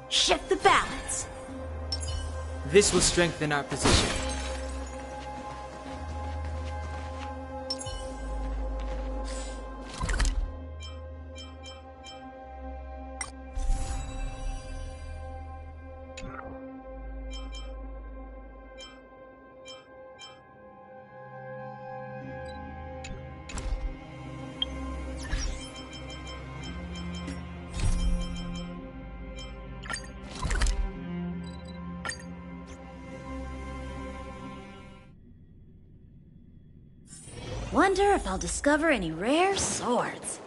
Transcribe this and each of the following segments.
Shift the balance. This will strengthen our position. Wonder if I'll discover any rare swords.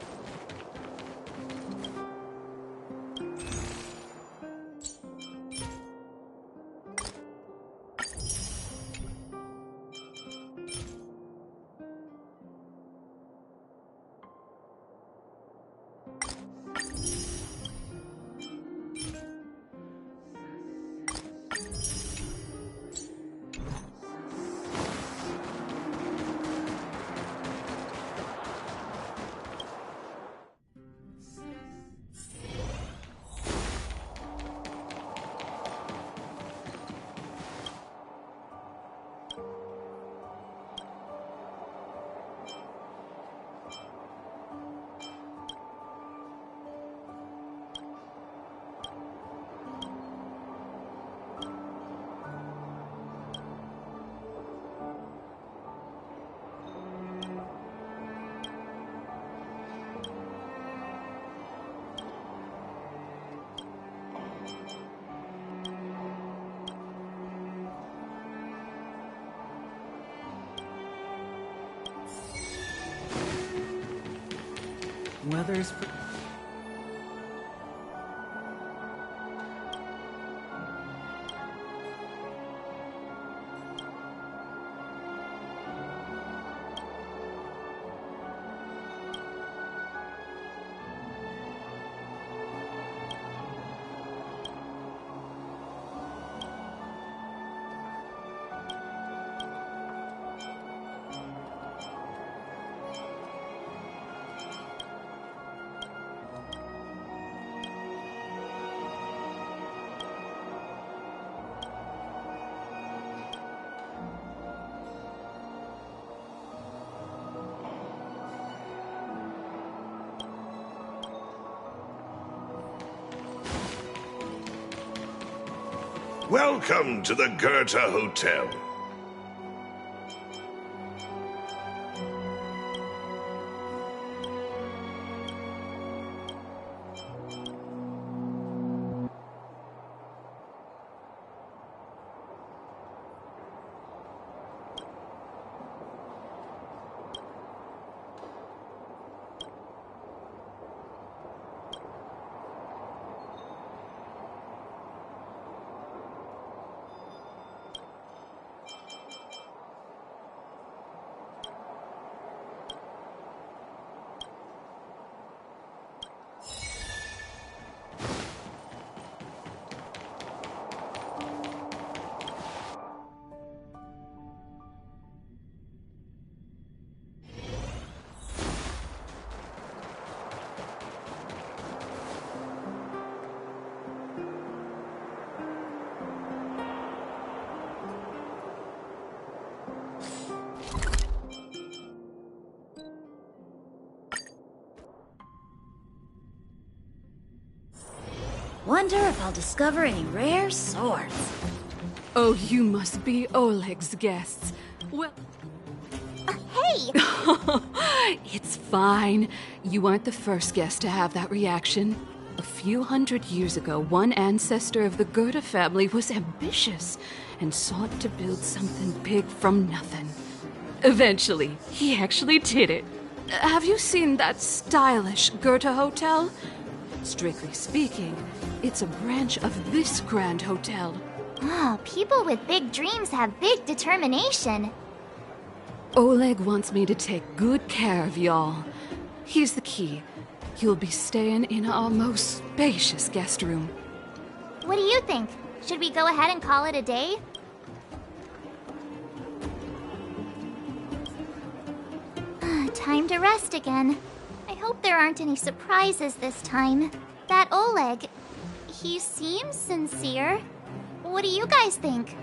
Weather's Welcome to the Gatcha Hotel. Wonder if I'll discover any rare swords. Oh, you must be Oleg's guests. Well... Hey! It's fine. You aren't the first guest to have that reaction. A few hundred years ago, one ancestor of the Goethe family was ambitious and sought to build something big from nothing. Eventually, he actually did it. Have you seen that stylish Goethe hotel? Strictly speaking, it's a branch of this grand hotel. Oh, people with big dreams have big determination. Oleg wants me to take good care of y'all. Here's the key. You'll be staying in our most spacious guest room. What do you think? Should we go ahead and call it a day? Time to rest again. I hope there aren't any surprises this time. That Oleg, he seems sincere. What do you guys think?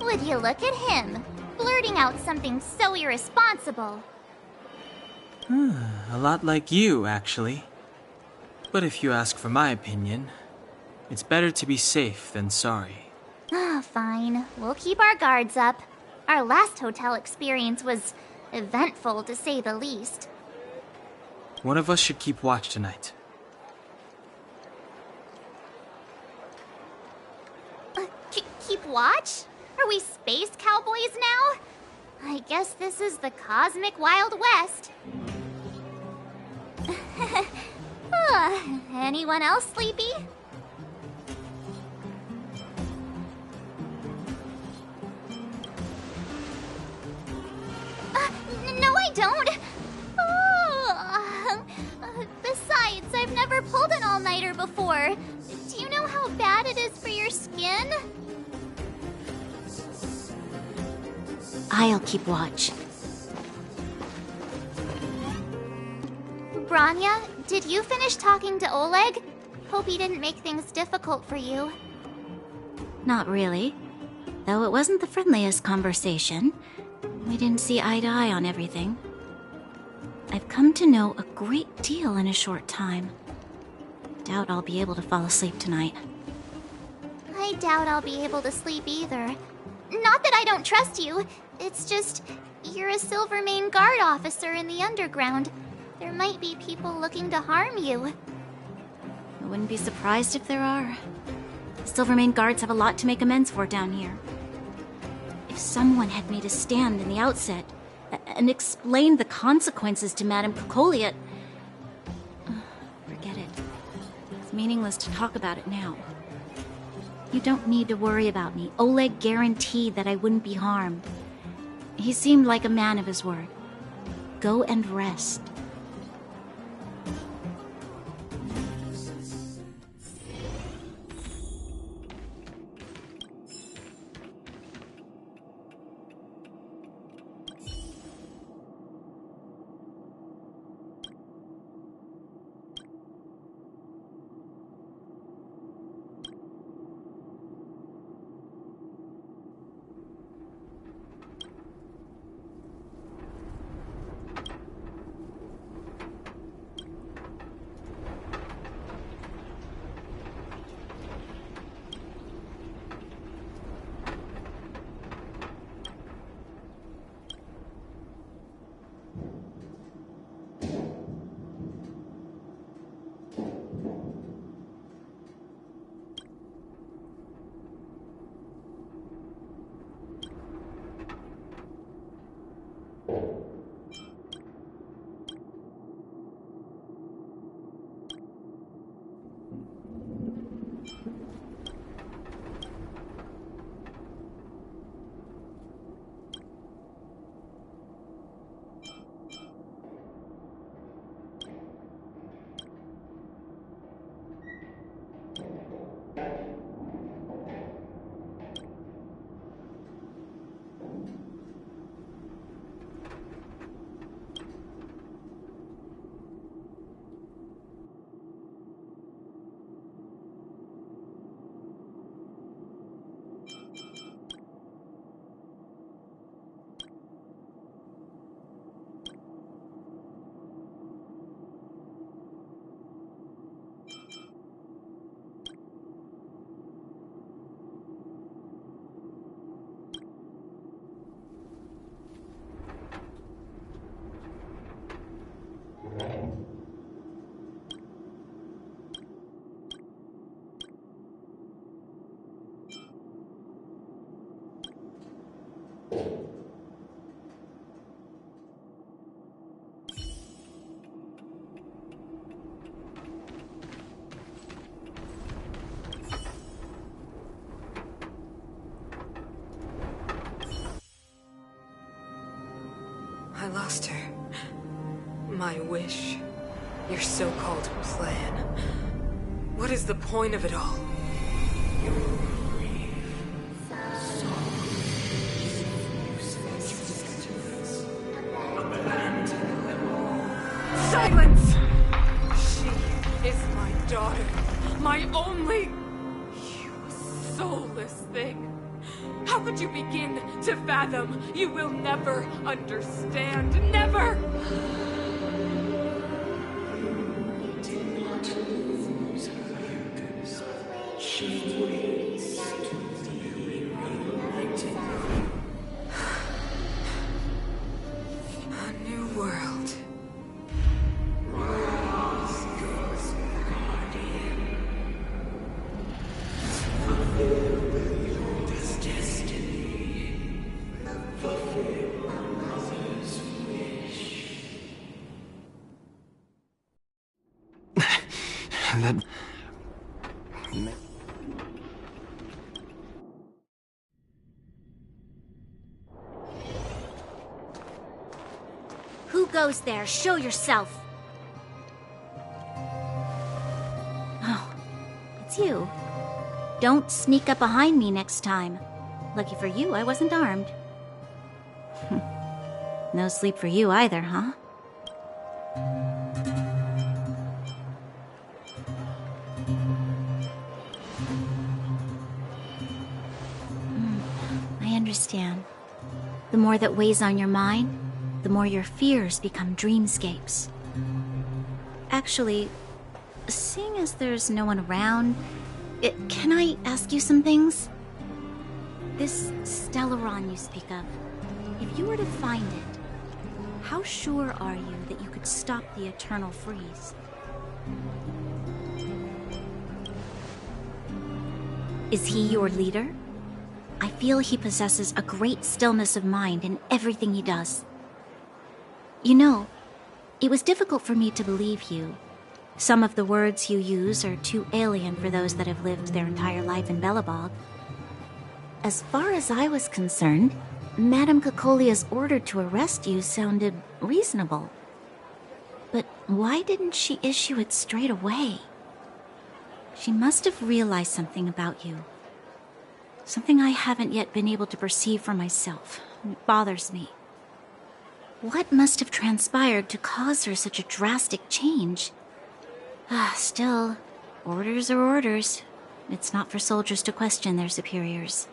Would you look at him, blurting out something so irresponsible? A lot like you, actually. But if you ask for my opinion, it's better to be safe than sorry. Fine. We'll keep our guards up. Our last hotel experience was eventful, to say the least. One of us should keep watch tonight. Keep watch? Are we space cowboys now? I guess this is the cosmic Wild West. Anyone else sleepy? No, I don't. Besides, I've never pulled an all-nighter before. Do you know how bad it is for your skin? I'll keep watch. Branya, did you finish talking to Oleg? Hope he didn't make things difficult for you. Not really. Though it wasn't the friendliest conversation. We didn't see eye to eye on everything. I've come to know a great deal in a short time. Doubt I'll be able to fall asleep tonight. I doubt I'll be able to sleep either. Not that I don't trust you. It's just, you're a Silvermane guard officer in the underground. There might be people looking to harm you. I wouldn't be surprised if there are. The Silvermane guards have a lot to make amends for down here. If someone had made a stand in the outset and explained the consequences to Madame Kokoliet, forget it. It's meaningless to talk about it now. You don't need to worry about me. Oleg guaranteed that I wouldn't be harmed. He seemed like a man of his word. Go and rest. lost her. My wish. Your so-called plan. What is the point of it all? Silence! She is my daughter. My only... You soulless thing. How could you begin to fathom? You will never understand. Never! A new world. That... Who goes there? Show yourself! Oh, it's you. Don't sneak up behind me next time. Lucky for you, I wasn't armed. No sleep for you either, huh? I understand. The more that weighs on your mind, the more your fears become dreamscapes. Actually, seeing as there's no one around, can I ask you some things? This Stellaron you speak of, if you were to find it, how sure are you that you could stop the eternal freeze? Is he your leader? I feel he possesses a great stillness of mind in everything he does. You know, it was difficult for me to believe you. Some of the words you use are too alien for those that have lived their entire life in Belobog. As far as I was concerned, Madame Cocolia's order to arrest you sounded reasonable. But why didn't she issue it straight away? She must have realized something about you. Something I haven't yet been able to perceive for myself. It bothers me. What must have transpired to cause her such a drastic change? Still, orders are orders. It's not for soldiers to question their superiors.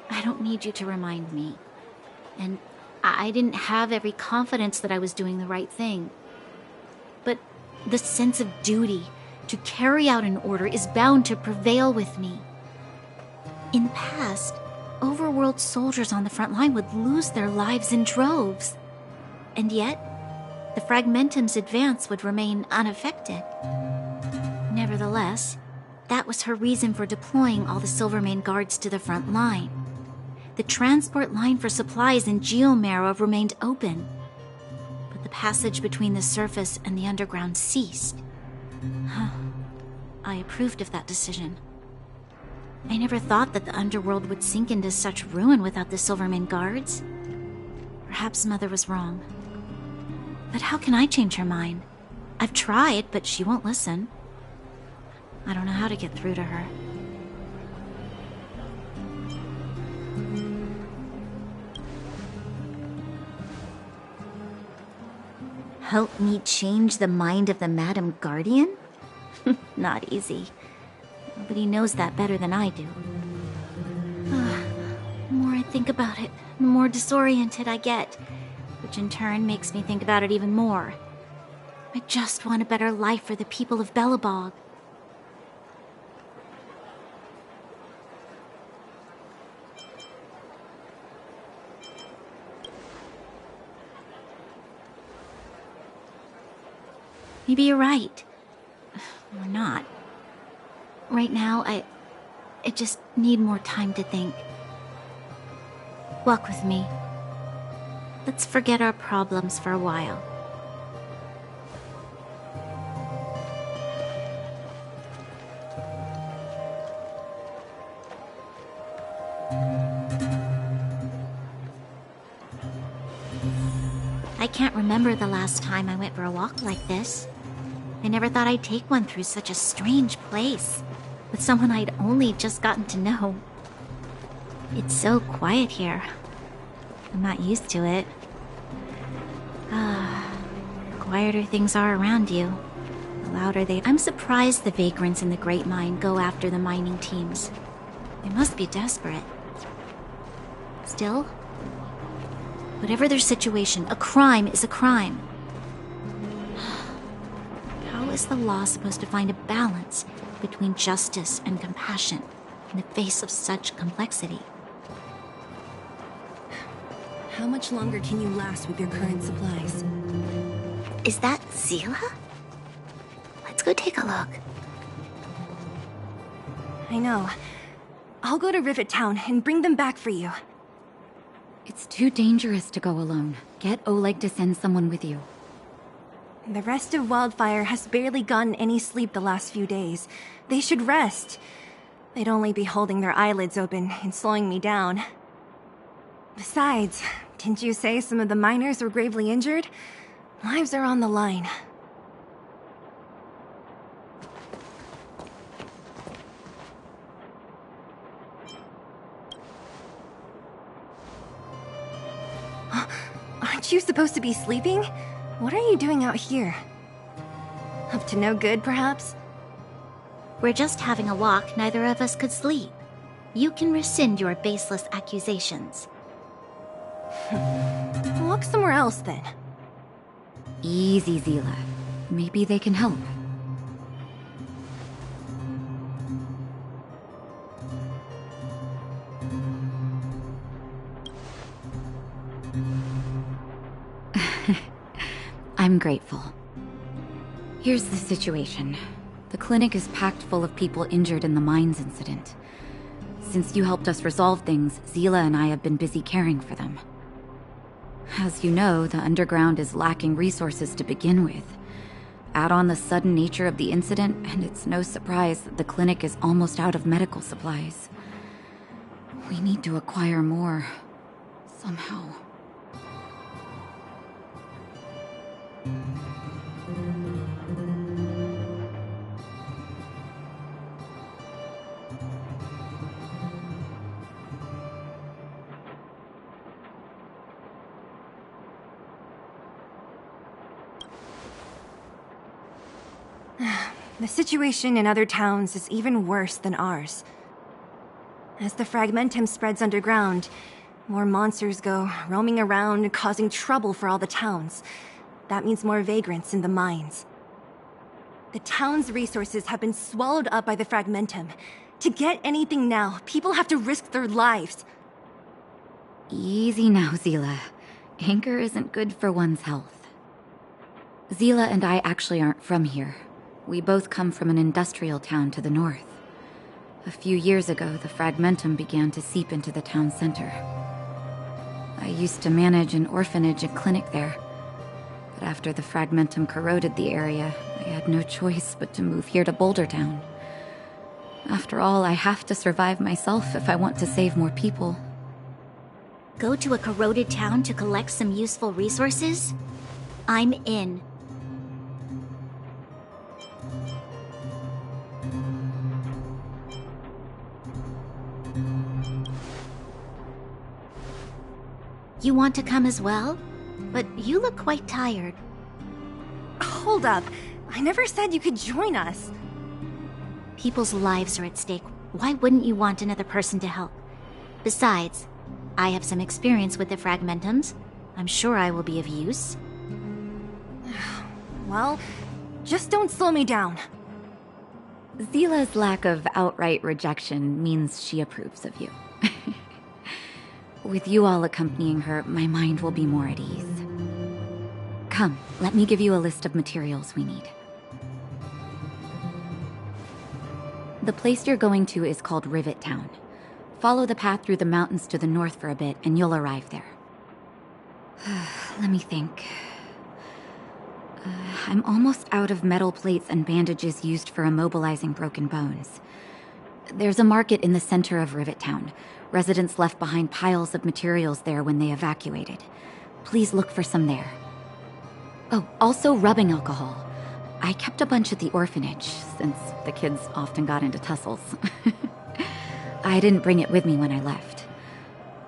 I don't need you to remind me. And I didn't have every confidence that I was doing the right thing. But the sense of duty to carry out an order is bound to prevail with me. In the past, overworld soldiers on the front line would lose their lives in droves. And yet, the Fragmentum's advance would remain unaffected. Nevertheless, that was her reason for deploying all the Silvermane guards to the front line. The transport line for supplies in Geomarrow remained open, but the passage between the surface and the underground ceased. I approved of that decision. I never thought that the underworld would sink into such ruin without the Silvermane guards. Perhaps Mother was wrong. But how can I change her mind? I've tried, but she won't listen. I don't know how to get through to her. Help me change the mind of the Madam Guardian? Not easy. Nobody knows that better than I do. The more I think about it, the more disoriented I get, which in turn makes me think about it even more. I just want a better life for the people of Belobog. Maybe you're right. Or not. Right now, I just need more time to think. Walk with me. Let's forget our problems for a while. can't remember the last time I went for a walk like this. I never thought I'd take one through such a strange place, with someone I'd only just gotten to know. It's so quiet here. I'm not used to it. The quieter things are around you, the louder they... I'm surprised the vagrants in the Great Mine go after the mining teams. They must be desperate. Still, whatever their situation, a crime is a crime. How is the law supposed to find a balance between justice and compassion in the face of such complexity? How much longer can you last with your current supplies? Is that Zila? Let's go take a look. I know. I'll go to Rivet Town and bring them back for you. It's too dangerous to go alone. Get Oleg to send someone with you. The rest of Wildfire has barely gotten any sleep the last few days. They should rest. They'd only be holding their eyelids open and slowing me down. Besides, didn't you say some of the miners were gravely injured? Lives are on the line. Aren't you supposed to be sleeping? What are you doing out here? Up to no good, perhaps? We're just having a walk. Neither of us could sleep. You can rescind your baseless accusations. Walk somewhere else, then. Easy, Zila. Maybe they can help. I'm grateful. Here's the situation. The clinic is packed full of people injured in the mines incident. Since you helped us resolve things, Zila and I have been busy caring for them. As you know, the underground is lacking resources to begin with. Add on the sudden nature of the incident, and it's no surprise that the clinic is almost out of medical supplies. We need to acquire more. Somehow. The situation in other towns is even worse than ours. As the fragmentum spreads underground, more monsters go roaming around, causing trouble for all the towns. That means more vagrants in the mines. The town's resources have been swallowed up by the fragmentum. To get anything now, people have to risk their lives. Easy now, Zila. Anger isn't good for one's health. Zila and I actually aren't from here. We both come from an industrial town to the north. A few years ago, the fragmentum began to seep into the town center. I used to manage an orphanage and clinic there. But after the fragmentum corroded the area, I had no choice but to move here to Boulder Town. After all, I have to survive myself if I want to save more people. Go to a corroded town to collect some useful resources? I'm in. You want to come as well? But you look quite tired. Hold up. I never said you could join us. People's lives are at stake. Why wouldn't you want another person to help? Besides, I have some experience with the fragmentums. I'm sure I will be of use. Well, just don't slow me down. Zila's lack of outright rejection means she approves of you. With you all accompanying her, my mind will be more at ease. Come, let me give you a list of materials we need. The place you're going to is called Rivet Town. Follow the path through the mountains to the north for a bit, and you'll arrive there. Let me think. I'm almost out of metal plates and bandages used for immobilizing broken bones. There's a market in the center of Rivet Town. Residents left behind piles of materials there when they evacuated. Please look for some there. Oh, also rubbing alcohol. I kept a bunch at the orphanage, since the kids often got into tussles. I didn't bring it with me when I left.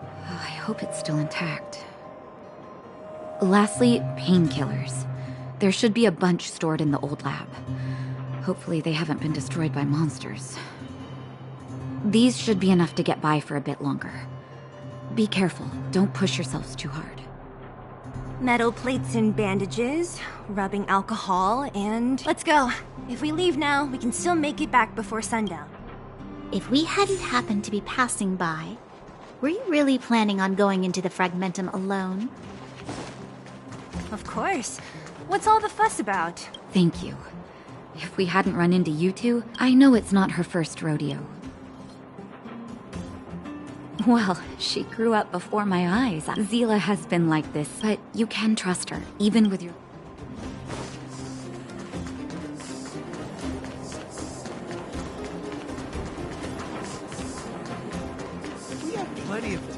Oh, I hope it's still intact. Lastly, painkillers. There should be a bunch stored in the old lab. Hopefully they haven't been destroyed by monsters. These should be enough to get by for a bit longer. Be careful, don't push yourselves too hard. Metal plates and bandages, rubbing alcohol, and... Let's go. If we leave now, we can still make it back before sundown. If we hadn't happened to be passing by, were you really planning on going into the Fragmentum alone? Of course. What's all the fuss about? Thank you. If we hadn't run into you two, I know it's not her first rodeo. Well, she grew up before my eyes. Zila has been like this, but you can trust her, even with your... We have plenty of this.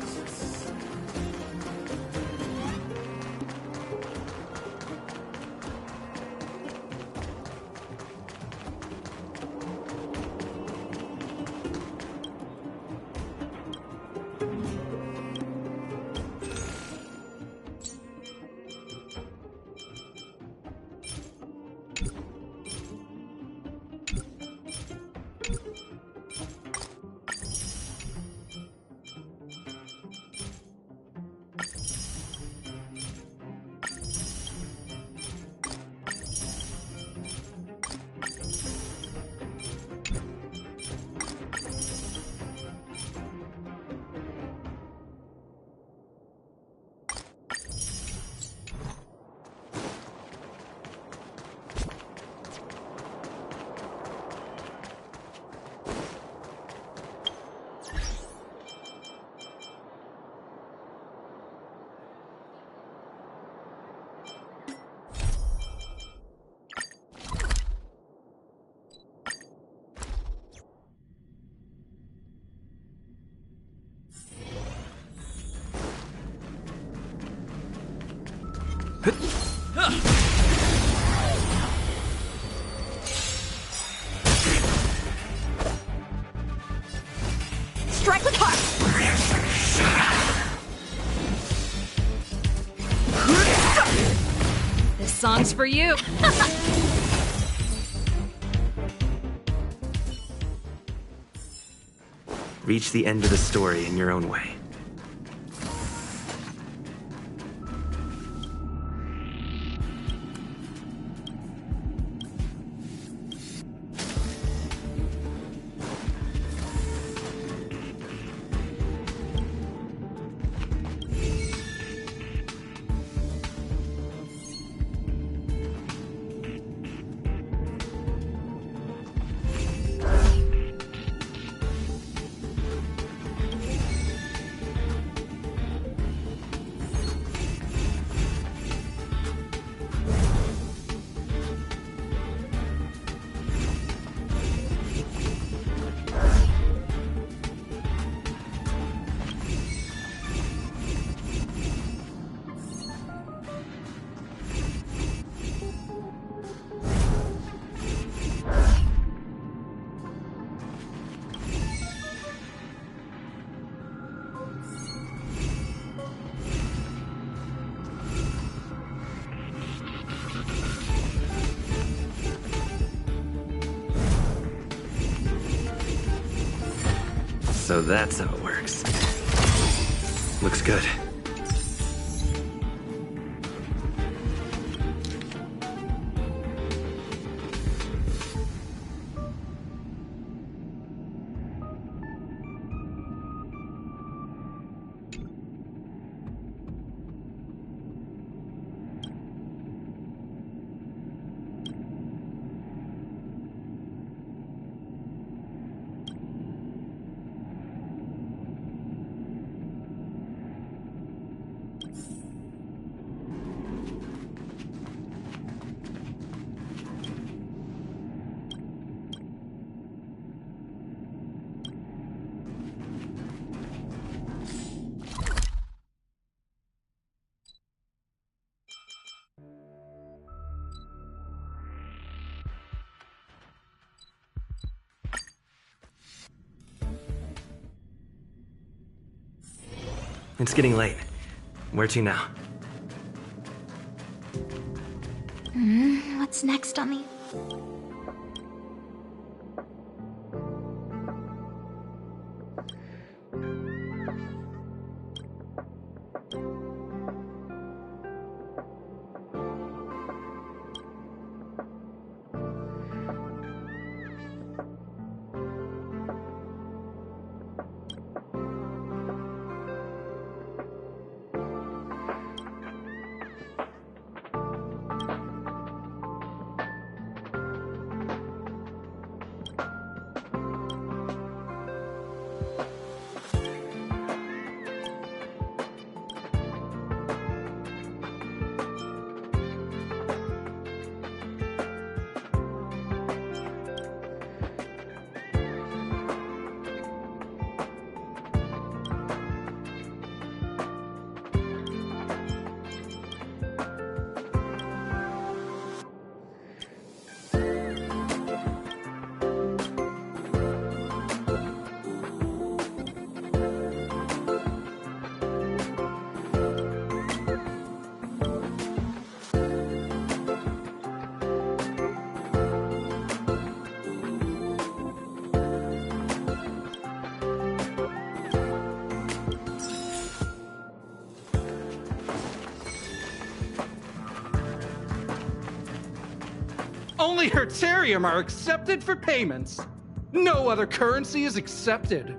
Strike with heart! This song's for you. Reach the end of the story in your own way. So that's how it works. Looks good. It's getting late. Where to now? What's next on the... Only Hertarium are accepted for payments. No other currency is accepted.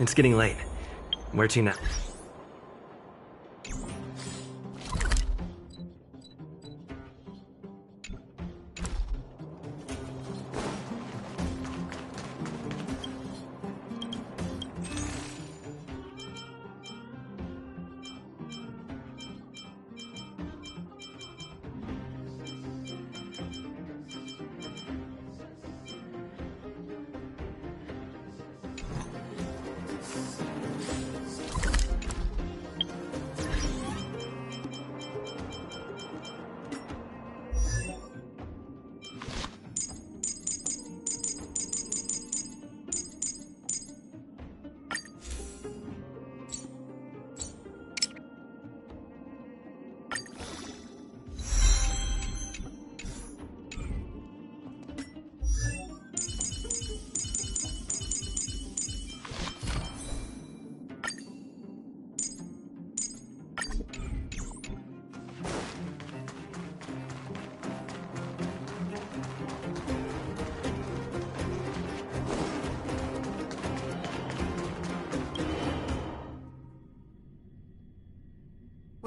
It's getting late. Where to now?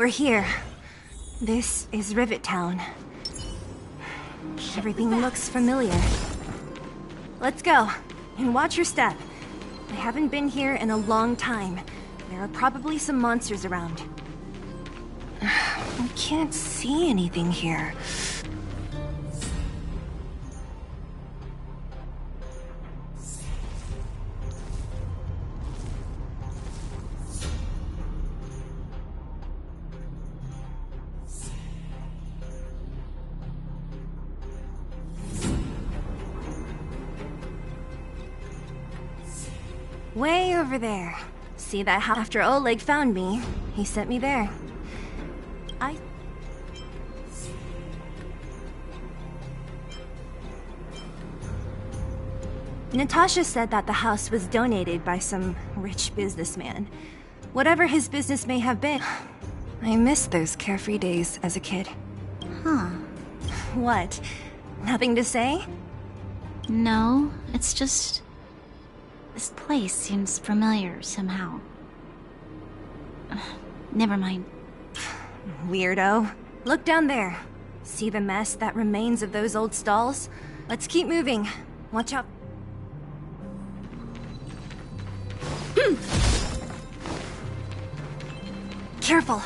We're here. This is Rivet Town. Everything looks familiar. Let's go. And watch your step. I haven't been here in a long time. There are probably some monsters around. I can't see anything here. Way over there. See that house? After Oleg found me, he sent me there. Natasha said that the house was donated by some rich businessman. Whatever his business may have been, I miss those carefree days as a kid. Huh. What? Nothing to say? No, it's just... this place seems familiar somehow. Never mind. Weirdo. Look down there. See the mess that remains of those old stalls? Let's keep moving. Watch out. Careful.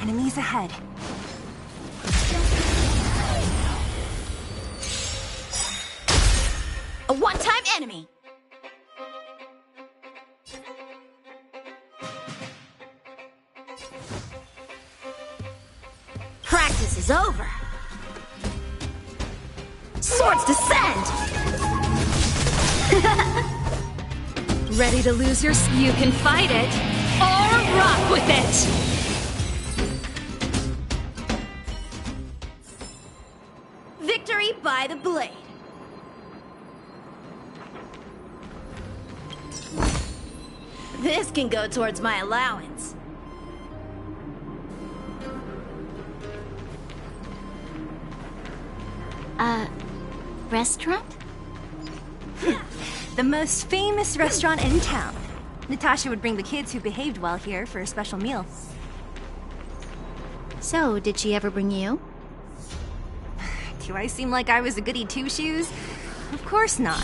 Enemies ahead. A one-time enemy! Practice is over. Swords descend! Ready to lose your... You can fight it, or rock with it! Victory by the blade. This can go towards my allowance. Restaurant? The most famous restaurant in town. Natasha would bring the kids who behaved well here for a special meal. So, did she ever bring you? Do I seem like I was a goody two-shoes? Of course not.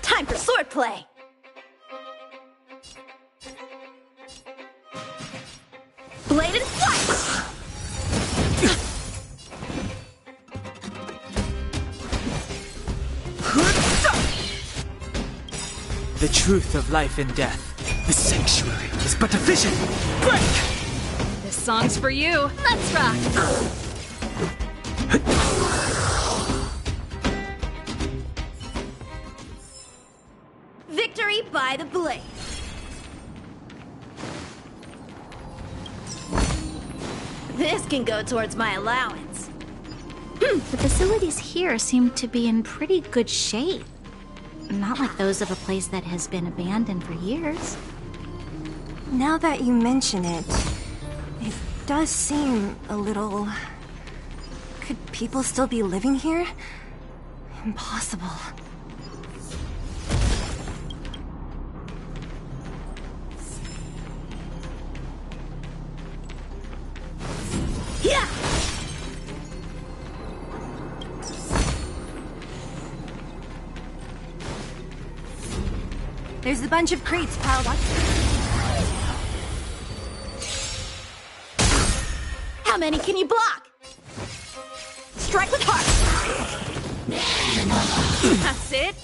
Time for swordplay! Bladed flight! The truth of life and death. The sanctuary is but a vision. Break! This song's for you. Let's rock! Victory by the blade. This can go towards my allowance. The facilities here seem to be in pretty good shape. Not like those of a place that has been abandoned for years. Now that you mention it, it does seem a little... Could people still be living here? Impossible. Yeah! There's a bunch of crates piled up. How many can you block? Strike with heart! That's it.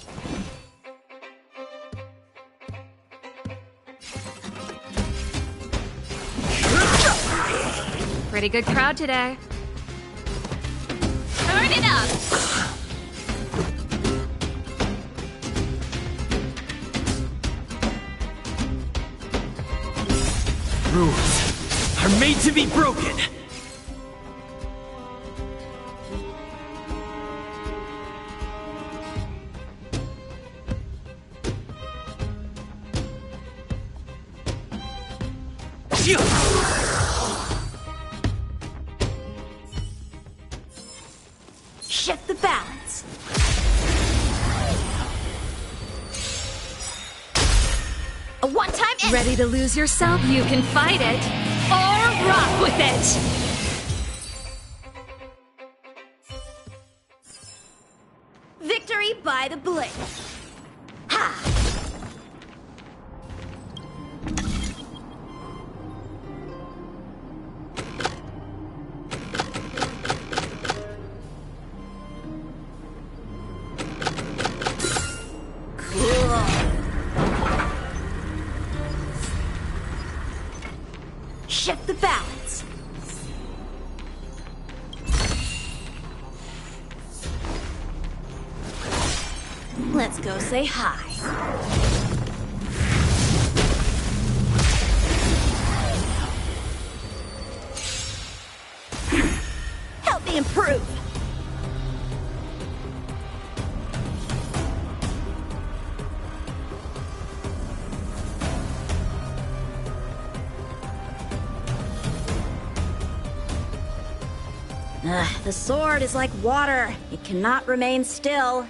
Pretty good crowd today. Turn it up! Rules are made to be broken. Shift the balance. A one-time enemy. Ready to lose yourself? You can fight it, or rock with it! Victory by the blade. Ha! Cool. Shift the balance. Let's go say hi. Help me improve. The sword is like water. It cannot remain still.